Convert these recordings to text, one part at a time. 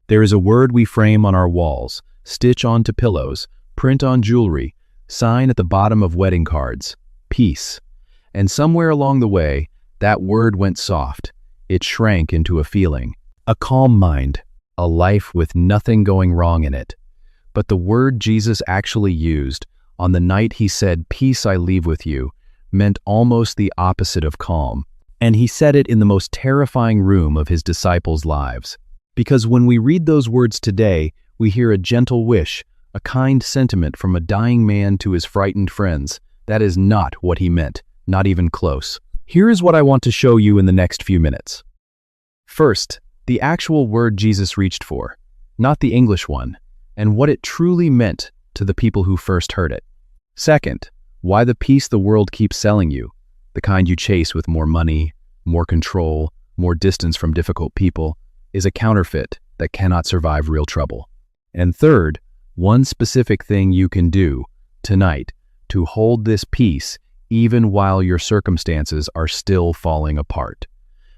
There is a word we frame on our walls, stitch onto pillows, print on jewelry, sign at the bottom of wedding cards: peace. And somewhere along the way, that word went soft. It shrank into a feeling, a calm mind, a life with nothing going wrong in it. But the word Jesus actually used, on the night he said, "Peace I leave with you," meant almost the opposite of calm. And he said it in the most terrifying room of his disciples' lives. Because when we read those words today, we hear a gentle wish, a kind sentiment from a dying man to his frightened friends. That is not what he meant, not even close. Here is what I want to show you in the next few minutes. First, the actual word Jesus reached for, not the English one, and what it truly meant to the people who first heard it. Second, why the peace the world keeps selling you, the kind you chase with more money, more control, more distance from difficult people, is a counterfeit that cannot survive real trouble. And third, one specific thing you can do tonight to hold this peace even while your circumstances are still falling apart.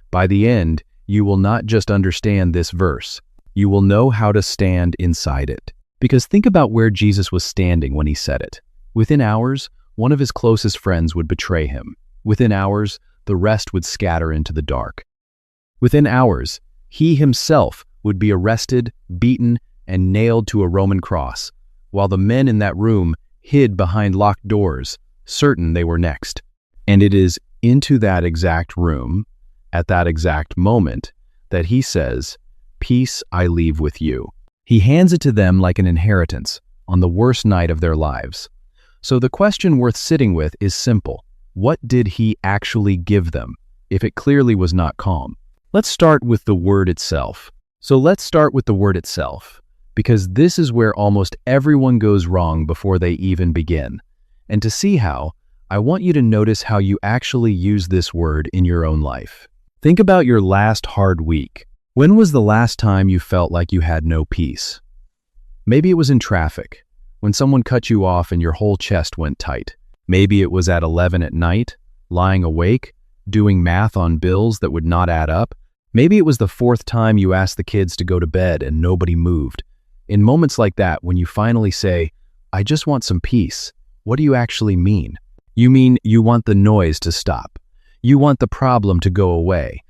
By the end, you will not just understand this verse, you will know how to stand inside it. Because think about where Jesus was standing when he said it. Within hours, one of his closest friends would betray him. Within hours, the rest would scatter into the dark. Within hours, he himself would be arrested, beaten, and nailed to a Roman cross, while the men in that room hid behind locked doors, certain they were next. And it is into that exact room, at that exact moment, that he says, "Peace I leave with you." He hands it to them like an inheritance on the worst night of their lives. So the question worth sitting with is simple. What did he actually give them, if it clearly was not calm? Let's start with the word itself. Because this is where almost everyone goes wrong before they even begin. And to see how, I want you to notice how you actually use this word in your own life. Think about your last hard week. When was the last time you felt like you had no peace? Maybe it was in traffic, when someone cut you off and your whole chest went tight. Maybe it was at 11 at night, lying awake, doing math on bills that would not add up. Maybe it was the fourth time you asked the kids to go to bed and nobody moved. In moments like that, when you finally say, "I just want some peace," what do you actually mean? You mean you want the noise to stop. You want the problem to go away.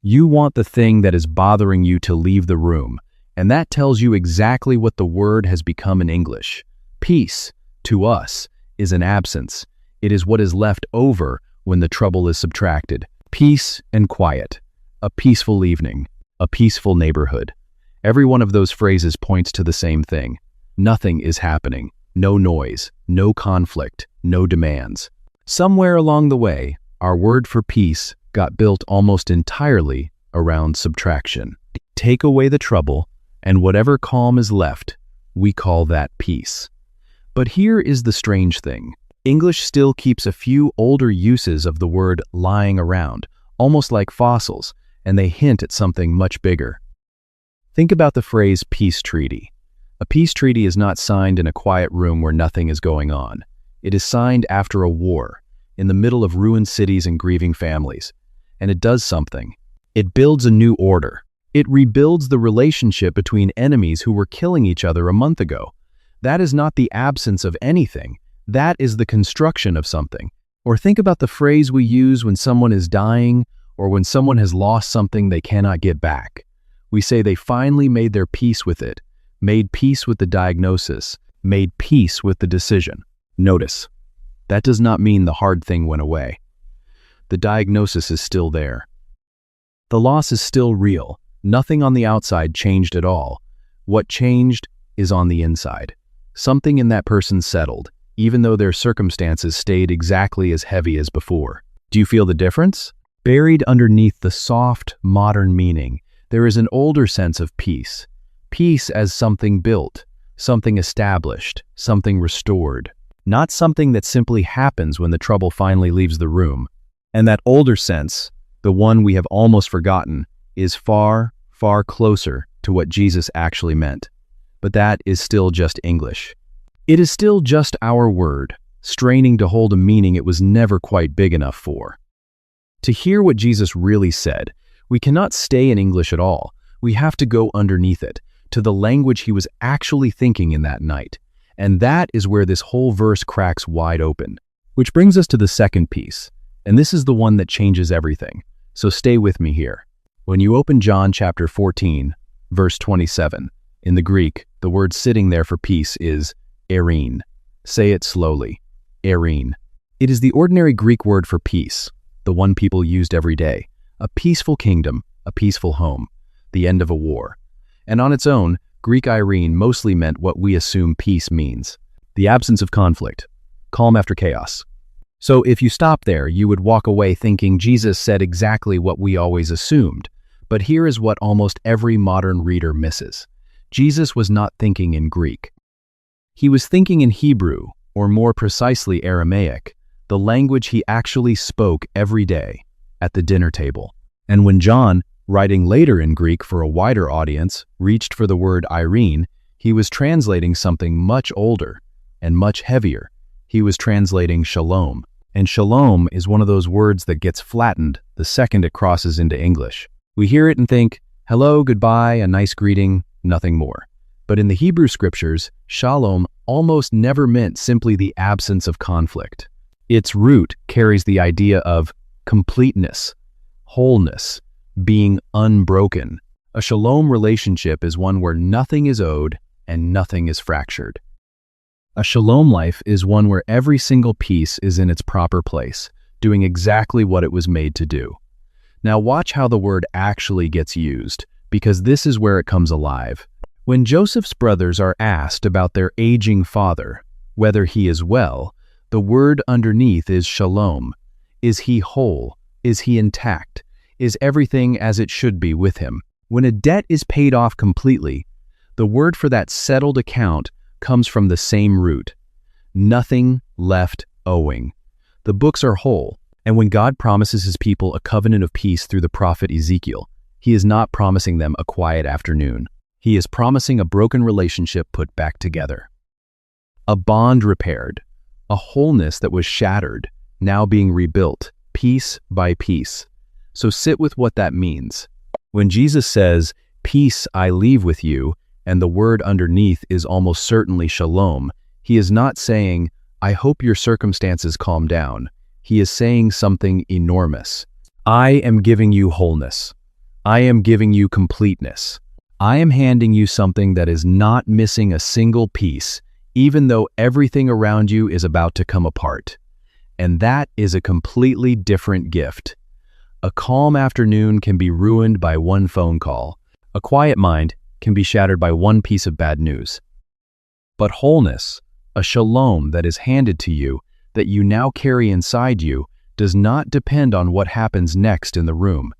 You want the thing that is bothering you to leave the room, and that tells you exactly what the word has become in English. Peace, to us, is an absence. It is what is left over when the trouble is subtracted. Peace and quiet. A peaceful evening. A peaceful neighborhood. Every one of those phrases points to the same thing. Nothing is happening. No noise. No conflict. No demands. Somewhere along the way, our word for peace got built almost entirely around subtraction. Take away the trouble, and whatever calm is left, we call that peace. But here is the strange thing. English still keeps a few older uses of the word lying around, almost like fossils, and they hint at something much bigger. Think about the phrase peace treaty. A peace treaty is not signed in a quiet room where nothing is going on. It is signed after a war, in the middle of ruined cities and grieving families. And it does something. It builds a new order. It rebuilds the relationship between enemies who were killing each other a month ago. That is not the absence of anything. That is the construction of something. Or think about the phrase we use when someone is dying or when someone has lost something they cannot get back. We say they finally made their peace with it, made peace with the diagnosis, made peace with the decision. Notice, that does not mean the hard thing went away. The diagnosis is still there. The loss is still real. Nothing on the outside changed at all. What changed is on the inside. Something in that person settled, even though their circumstances stayed exactly as heavy as before. Do you feel the difference? Buried underneath the soft, modern meaning, there is an older sense of peace. Peace as something built, something established, something restored. Not something that simply happens when the trouble finally leaves the room. And that older sense, the one we have almost forgotten, is far, far closer to what Jesus actually meant. But that is still just English. It is still just our word, straining to hold a meaning it was never quite big enough for. To hear what Jesus really said, we cannot stay in English at all. We have to go underneath it, to the language he was actually thinking in that night. And that is where this whole verse cracks wide open. Which brings us to the second piece, and this is the one that changes everything. So stay with me here. When you open John chapter 14, verse 27, in the Greek, the word sitting there for peace is eirene. Say it slowly, eirene. It is the ordinary Greek word for peace, the one people used every day. A peaceful kingdom, a peaceful home, the end of a war. And on its own, Greek eirene mostly meant what we assume peace means. The absence of conflict, calm after chaos. So if you stop there, you would walk away thinking Jesus said exactly what we always assumed. But here is what almost every modern reader misses. Jesus was not thinking in Greek. He was thinking in Hebrew, or more precisely Aramaic, the language he actually spoke every day at the dinner table. And when John, writing later in Greek for a wider audience, reached for the word eirene, he was translating something much older and much heavier. He was translating shalom. And shalom is one of those words that gets flattened the second it crosses into English. We hear it and think, hello, goodbye, a nice greeting, nothing more. But in the Hebrew scriptures, shalom almost never meant simply the absence of conflict. Its root carries the idea of completeness, wholeness, being unbroken. A shalom relationship is one where nothing is owed and nothing is fractured. A shalom life is one where every single piece is in its proper place, doing exactly what it was made to do. Now watch how the word actually gets used, because this is where it comes alive. When Joseph's brothers are asked about their aging father, whether he is well, the word underneath is shalom. Is he whole? Is he intact? Is everything as it should be with him? When a debt is paid off completely, the word for that settled account comes from the same root. Nothing left owing. The books are whole, and when God promises his people a covenant of peace through the prophet Ezekiel, he is not promising them a quiet afternoon. He is promising a broken relationship put back together. A bond repaired, a wholeness that was shattered, now being rebuilt, piece by piece. So sit with what that means. When Jesus says, "Peace I leave with you," and the word underneath is almost certainly shalom, he is not saying, "I hope your circumstances calm down." He is saying something enormous. I am giving you wholeness. I am giving you completeness. I am handing you something that is not missing a single piece, even though everything around you is about to come apart. And that is a completely different gift. A calm afternoon can be ruined by one phone call. A quiet mind can be shattered by one piece of bad news. But wholeness, a shalom that is handed to you, that you now carry inside you, does not depend on what happens next in the room.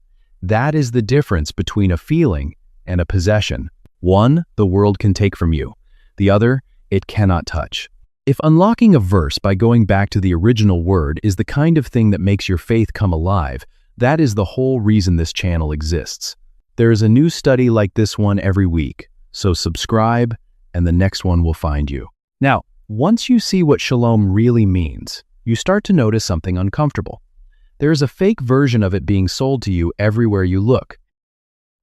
That is the difference between a feeling and a possession. One, the world can take from you. The other, it cannot touch. If unlocking a verse by going back to the original word is the kind of thing that makes your faith come alive, that is the whole reason this channel exists. There is a new study like this one every week, so subscribe and the next one will find you. Now, once you see what shalom really means, you start to notice something uncomfortable. There is a fake version of it being sold to you everywhere you look.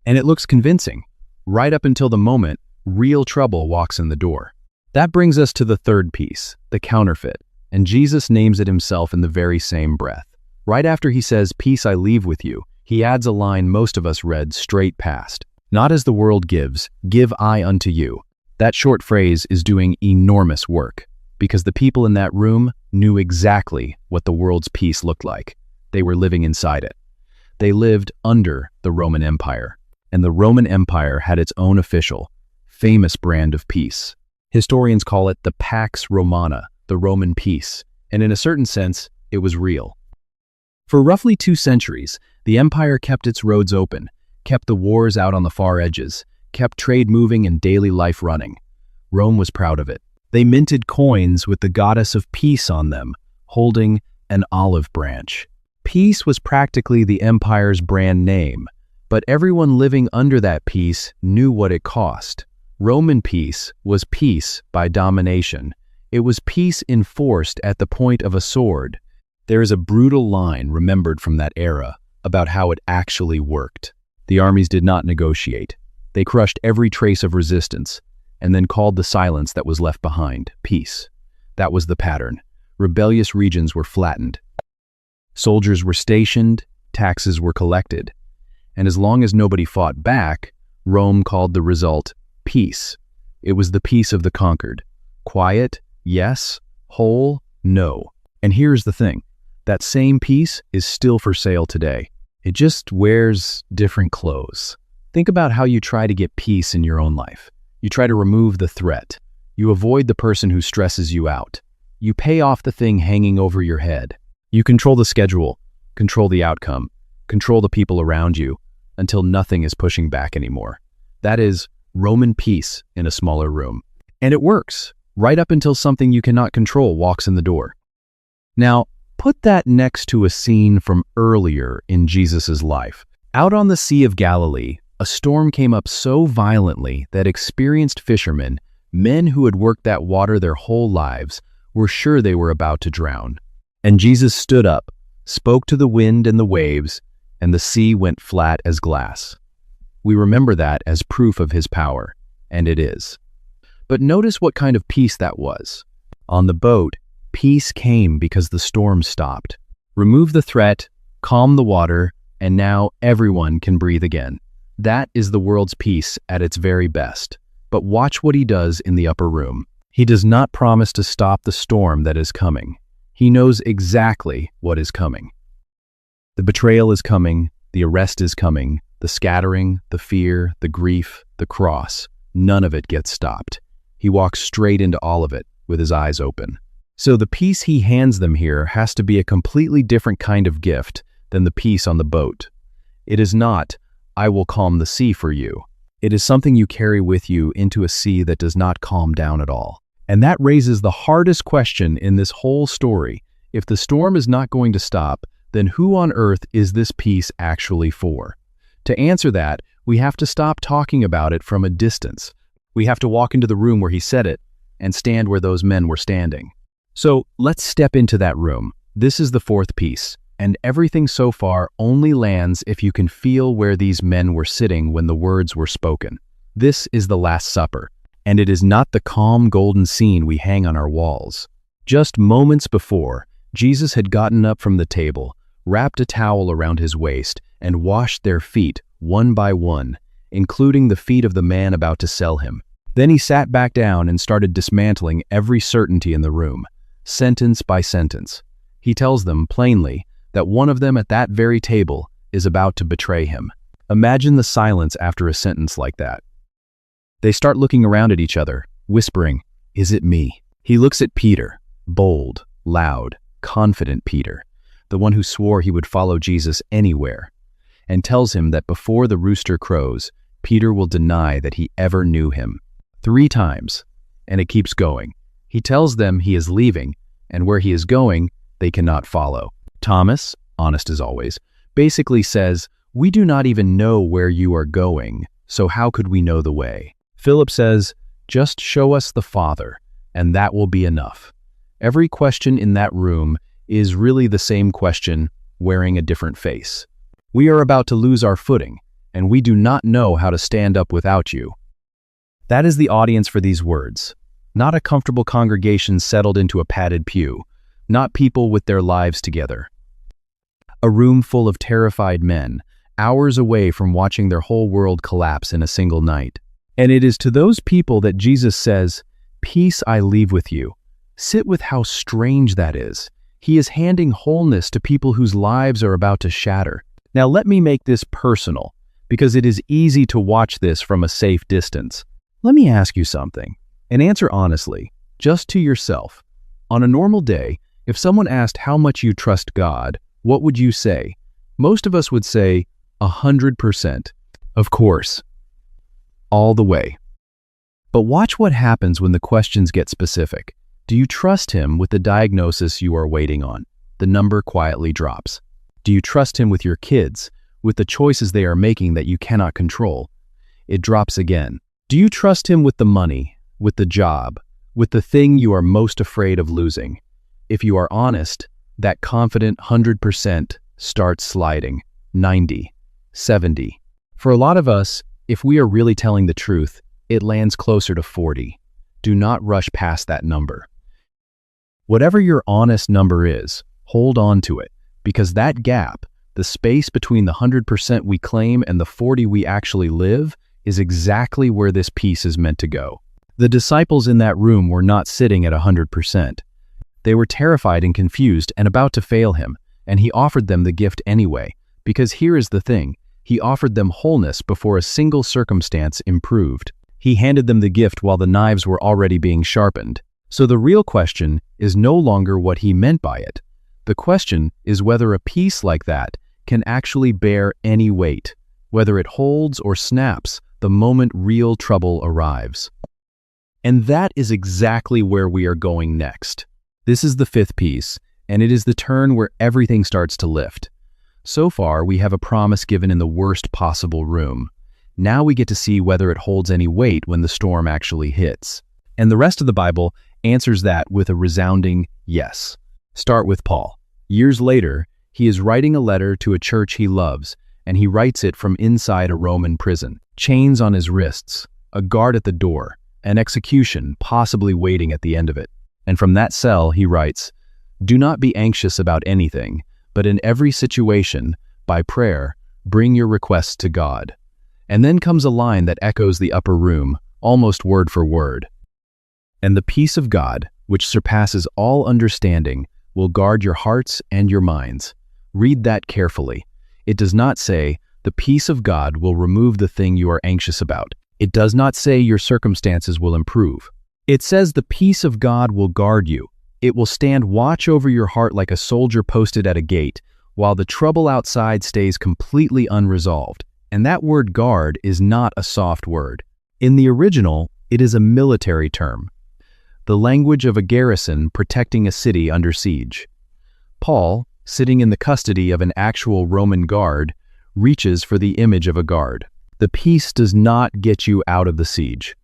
And it looks convincing, right up until the moment real trouble walks in the door. That brings us to the third piece, the counterfeit, and Jesus names it himself in the very same breath. Right after he says, "Peace I leave with you," he adds a line most of us read straight past. "Not as the world gives, give I unto you." That short phrase is doing enormous work, because the people in that room knew exactly what the world's peace looked like. They were living inside it. They lived under the Roman Empire, and the Roman Empire had its own official, famous brand of peace. Historians call it the Pax Romana, the Roman peace, and in a certain sense, it was real. For roughly 2 centuries, the empire kept its roads open, kept the wars out on the far edges, kept trade moving and daily life running. Rome was proud of it. They minted coins with the goddess of peace on them, holding an olive branch. Peace was practically the empire's brand name, but everyone living under that peace knew what it cost. Roman peace was peace by domination. It was peace enforced at the point of a sword. There is a brutal line remembered from that era about how it actually worked. The armies did not negotiate. They crushed every trace of resistance, and then called the silence that was left behind peace. That was the pattern. Rebellious regions were flattened. Soldiers were stationed, taxes were collected. And as long as nobody fought back, Rome called the result peace. It was the peace of the conquered. Quiet, yes. Whole, no. And here's the thing. That same peace is still for sale today. It just wears different clothes. Think about how you try to get peace in your own life. You try to remove the threat. You avoid the person who stresses you out. You pay off the thing hanging over your head. You control the schedule, control the outcome, control the people around you, until nothing is pushing back anymore. That is Roman peace in a smaller room. And it works, right up until something you cannot control walks in the door. Now, put that next to a scene from earlier in Jesus' life. Out on the Sea of Galilee, a storm came up so violently that experienced fishermen, men who had worked that water their whole lives, were sure they were about to drown. And Jesus stood up, spoke to the wind and the waves, and the sea went flat as glass. We remember that as proof of his power, and it is. But notice what kind of peace that was. On the boat, peace came because the storm stopped. Remove the threat, calm the water, and now everyone can breathe again. That is the world's peace at its very best. But watch what he does in the upper room. He does not promise to stop the storm that is coming. He knows exactly what is coming. The betrayal is coming, the arrest is coming, the scattering, the fear, the grief, the cross. None of it gets stopped. He walks straight into all of it with his eyes open. So the peace he hands them here has to be a completely different kind of gift than the peace on the boat. It is not, I will calm the sea for you. It is something you carry with you into a sea that does not calm down at all. And that raises the hardest question in this whole story. If the storm is not going to stop, then who on earth is this peace actually for? To answer that, we have to stop talking about it from a distance. We have to walk into the room where he said it and stand where those men were standing. So let's step into that room. This is the fourth piece, and everything so far only lands if you can feel where these men were sitting when the words were spoken. This is the Last Supper, and it is not the calm golden scene we hang on our walls. Just moments before, Jesus had gotten up from the table, wrapped a towel around his waist, and washed their feet one by one, including the feet of the man about to sell him. Then he sat back down and started dismantling every certainty in the room, sentence by sentence. He tells them plainly that one of them at that very table is about to betray him. Imagine the silence after a sentence like that. They start looking around at each other, whispering, "Is it me?" He looks at Peter, bold, loud, confident Peter, the one who swore he would follow Jesus anywhere, and tells him that before the rooster crows, Peter will deny that he ever knew him. 3 times, and it keeps going. He tells them he is leaving, and where he is going, they cannot follow. Thomas, honest as always, basically says, "We do not even know where you are going, so how could we know the way?" Philip says, "Just show us the Father, and that will be enough." Every question in that room is really the same question, wearing a different face. We are about to lose our footing, and we do not know how to stand up without you. That is the audience for these words. Not a comfortable congregation settled into a padded pew, not people with their lives together. A room full of terrified men, hours away from watching their whole world collapse in a single night. And it is to those people that Jesus says, "Peace I leave with you." Sit with how strange that is. He is handing wholeness to people whose lives are about to shatter. Now let me make this personal, because it is easy to watch this from a safe distance. Let me ask you something, and answer honestly, just to yourself. On a normal day, if someone asked how much you trust God, what would you say? Most of us would say 100%. Of course. All the way. But watch what happens when the questions get specific. Do you trust him with the diagnosis you are waiting on? The number quietly drops. Do you trust him with your kids, with the choices they are making that you cannot control? It drops again. Do you trust him with the money, with the job, with the thing you are most afraid of losing? If you are honest, that confident 100% starts sliding. 90, 70. For a lot of us, If we are really telling the truth, it lands closer to 40. Do not rush past that number. Whatever your honest number is, hold on to it, because that gap, the space between the 100% we claim and the 40 we actually live, is exactly where this peace is meant to go. The disciples in that room were not sitting at 100%. They were terrified and confused and about to fail him, and he offered them the gift anyway, because here is the thing, he offered them wholeness before a single circumstance improved. He handed them the gift while the knives were already being sharpened. So the real question is no longer what he meant by it. The question is whether a peace like that can actually bear any weight, whether it holds or snaps the moment real trouble arrives. And that is exactly where we are going next. This is the fifth piece, and it is the turn where everything starts to lift. So far, we have a promise given in the worst possible room. Now we get to see whether it holds any weight when the storm actually hits. And the rest of the Bible answers that with a resounding yes. Start with Paul. Years later, he is writing a letter to a church he loves, and he writes it from inside a Roman prison. Chains on his wrists, a guard at the door, an execution possibly waiting at the end of it. And from that cell, he writes, "Do not be anxious about anything, but in every situation, by prayer, bring your requests to God." And then comes a line that echoes the upper room, almost word for word. "And the peace of God, which surpasses all understanding, will guard your hearts and your minds." Read that carefully. It does not say, "The peace of God will remove the thing you are anxious about." It does not say your circumstances will improve. It says the peace of God will guard you. It will stand watch over your heart like a soldier posted at a gate, while the trouble outside stays completely unresolved. And that word guard is not a soft word. In the original, it is a military term, the language of a garrison protecting a city under siege. Paul, sitting in the custody of an actual Roman guard, reaches for the image of a guard. The peace does not get you out of the siege.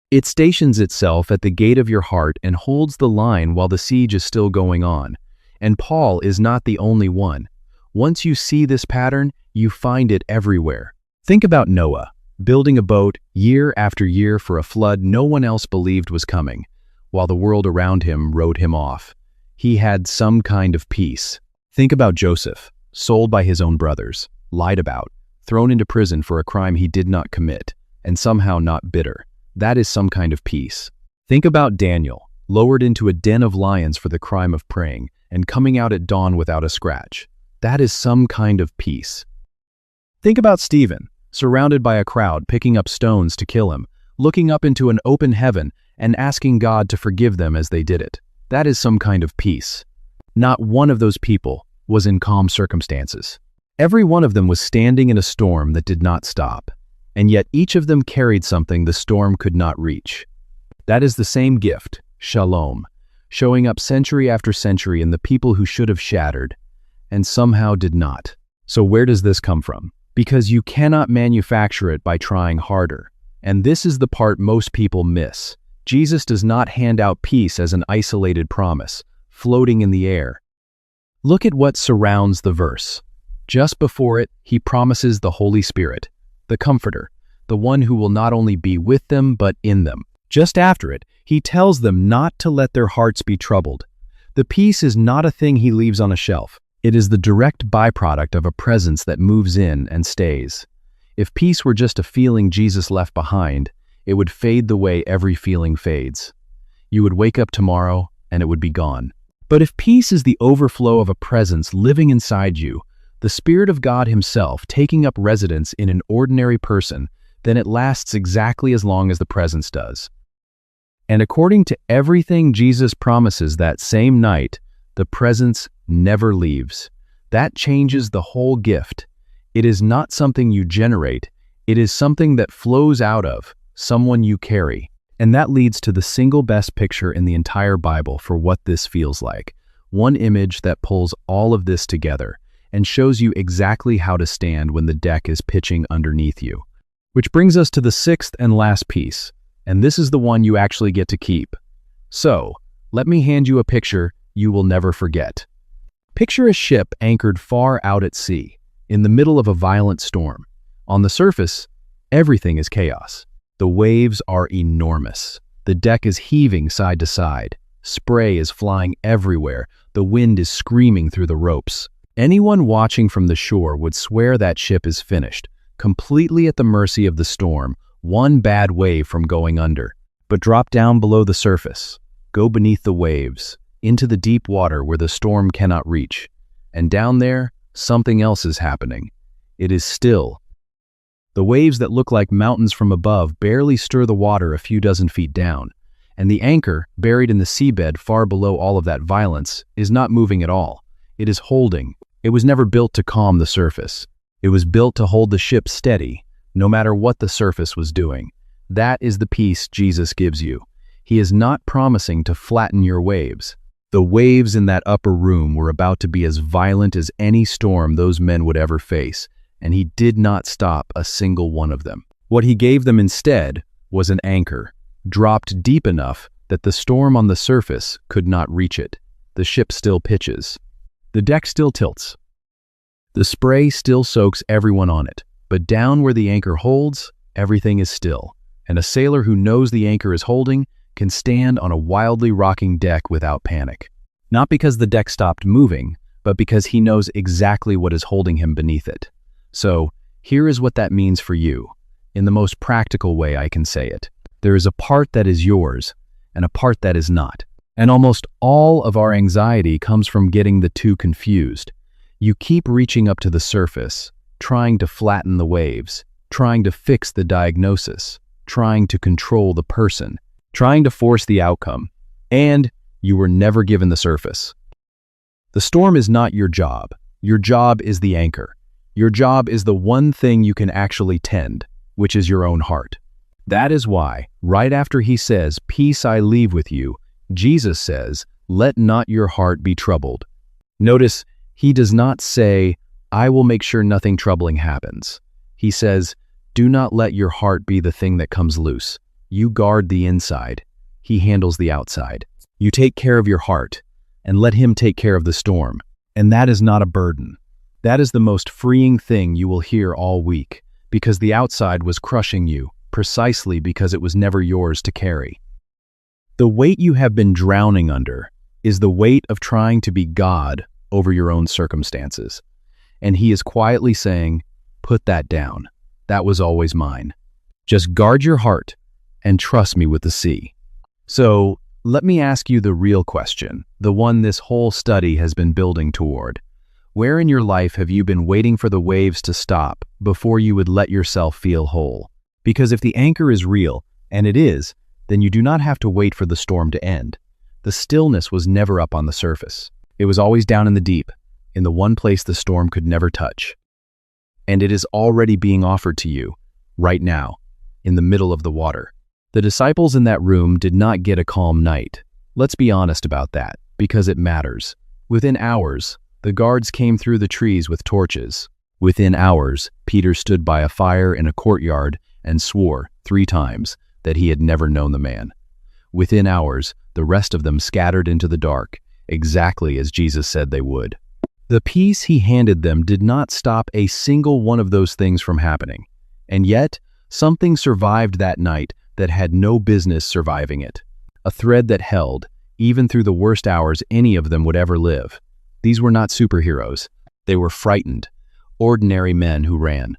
It stations itself at the gate of your heart and holds the line while the siege is still going on. And Paul is not the only one. Once you see this pattern, you find it everywhere. Think about Noah, building a boat year after year for a flood no one else believed was coming, while the world around him wrote him off. He had some kind of peace. Think about Joseph, sold by his own brothers, lied about, thrown into prison for a crime he did not commit, and somehow not bitter. That is some kind of peace. Think about Daniel, lowered into a den of lions for the crime of praying, and coming out at dawn without a scratch. That is some kind of peace. Think about Stephen, surrounded by a crowd picking up stones to kill him, looking up into an open heaven and asking God to forgive them as they did it. That is some kind of peace. Not one of those people was in calm circumstances. Every one of them was standing in a storm that did not stop, and yet each of them carried something the storm could not reach. That is the same gift, shalom, showing up century after century in the people who should have shattered, and somehow did not. So where does this come from? Because you cannot manufacture it by trying harder. And this is the part most people miss. Jesus does not hand out peace as an isolated promise, floating in the air. Look at what surrounds the verse. Just before it, he promises the Holy Spirit, the Comforter, the one who will not only be with them but in them. Just after it, he tells them not to let their hearts be troubled. The peace is not a thing he leaves on a shelf. It is the direct byproduct of a presence that moves in and stays. If peace were just a feeling Jesus left behind, it would fade the way every feeling fades. You would wake up tomorrow and it would be gone. But if peace is the overflow of a presence living inside you, the Spirit of God himself taking up residence in an ordinary person, then it lasts exactly as long as the presence does. And according to everything Jesus promises that same night, the presence never leaves. That changes the whole gift. It is not something you generate, it is something that flows out of someone you carry. And that leads to the single best picture in the entire Bible for what this feels like. One image that pulls all of this together and shows you exactly how to stand when the deck is pitching underneath you. Which brings us to the sixth and last piece, and this is the one you actually get to keep. So, let me hand you a picture you will never forget. Picture a ship anchored far out at sea, in the middle of a violent storm. On the surface, Everything is chaos. The waves are enormous. The deck is heaving side to side. Spray is flying everywhere. The wind is screaming through the ropes. Anyone watching from the shore would swear that ship is finished, completely at the mercy of the storm, one bad wave from going under. But drop down below the surface. Go beneath the waves, into the deep water where the storm cannot reach. And down there, something else is happening. It is still. The waves that look like mountains from above barely stir the water a few dozen feet down, and the anchor, buried in the seabed far below all of that violence, is not moving at all. It is holding. It was never built to calm the surface. It was built to hold the ship steady, no matter what the surface was doing. That is the peace Jesus gives you. He is not promising to flatten your waves. The waves in that upper room were about to be as violent as any storm those men would ever face, and he did not stop a single one of them. What he gave them instead was an anchor, dropped deep enough that the storm on the surface could not reach it. The ship still pitches. The deck still tilts. The spray still soaks everyone on it, but down where the anchor holds, everything is still, and a sailor who knows the anchor is holding can stand on a wildly rocking deck without panic. Not because the deck stopped moving, but because he knows exactly what is holding him beneath it. So, here is what that means for you, in the most practical way I can say it. There is a part that is yours, and a part that is not. And almost all of our anxiety comes from getting the two confused. You keep reaching up to the surface, trying to flatten the waves, trying to fix the diagnosis, trying to control the person, trying to force the outcome, and you were never given the surface. The storm is not your job. Your job is the anchor. Your job is the one thing you can actually tend, which is your own heart. That is why, right after he says, "Peace I leave with you," Jesus says, "Let not your heart be troubled." Notice, he does not say, "I will make sure nothing troubling happens." He says, "Do not let your heart be the thing that comes loose. You guard the inside. He handles the outside. You take care of your heart, and let him take care of the storm." And that is not a burden. That is the most freeing thing you will hear all week, because the outside was crushing you, precisely because it was never yours to carry. The weight you have been drowning under is the weight of trying to be God over your own circumstances. And he is quietly saying, "Put that down. That was always mine. Just guard your heart and trust me with the sea." So, let me ask you the real question, the one this whole study has been building toward. Where in your life have you been waiting for the waves to stop before you would let yourself feel whole? Because if the anchor is real, and it is, then you do not have to wait for the storm to end. The stillness was never up on the surface. It was always down in the deep, in the one place the storm could never touch. And it is already being offered to you, right now, in the middle of the water. The disciples in that room did not get a calm night. Let's be honest about that, because it matters. Within hours, the guards came through the trees with torches. Within hours, Peter stood by a fire in a courtyard and swore 3 times that he had never known the man. Within hours, the rest of them scattered into the dark, exactly as Jesus said they would. The peace he handed them did not stop a single one of those things from happening. And yet, something survived that night that had no business surviving it. A thread that held, even through the worst hours any of them would ever live. These were not superheroes. They were frightened, ordinary men who ran.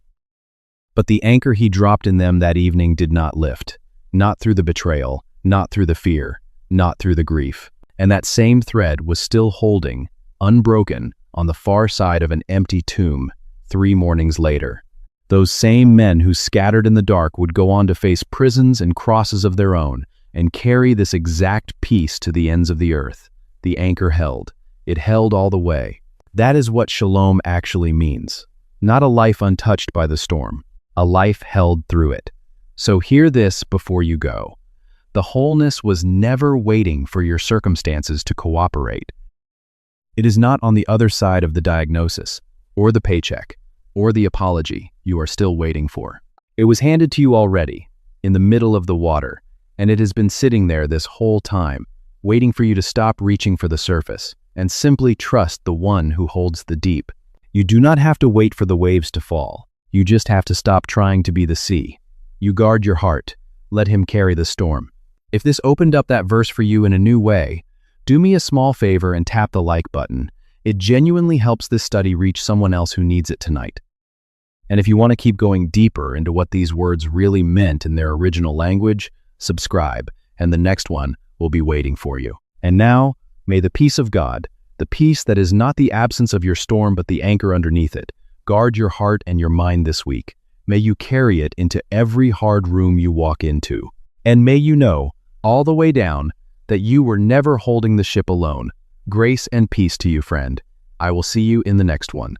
But the anchor he dropped in them that evening did not lift. Not through the betrayal, not through the fear, not through the grief. And that same thread was still holding, unbroken, on the far side of an empty tomb 3 mornings later. Those same men who scattered in the dark would go on to face prisons and crosses of their own and carry this exact peace to the ends of the earth. The anchor held. It held all the way. That is what shalom actually means. Not a life untouched by the storm, a life held through it. So hear this before you go. The wholeness was never waiting for your circumstances to cooperate. It is not on the other side of the diagnosis, or the paycheck, or the apology you are still waiting for. It was handed to you already, in the middle of the water, and it has been sitting there this whole time, waiting for you to stop reaching for the surface, and simply trust the one who holds the deep. You do not have to wait for the waves to fall. You just have to stop trying to be the sea. You guard your heart. Let him carry the storm. If this opened up that verse for you in a new way, do me a small favor and tap the like button. It genuinely helps this study reach someone else who needs it tonight. And if you want to keep going deeper into what these words really meant in their original language, subscribe, and the next one will be waiting for you. And now, may the peace of God, the peace that is not the absence of your storm but the anchor underneath it, guard your heart and your mind this week. May you carry it into every hard room you walk into. And may you know, all the way down, that you were never holding the ship alone. Grace and peace to you, friend. I will see you in the next one.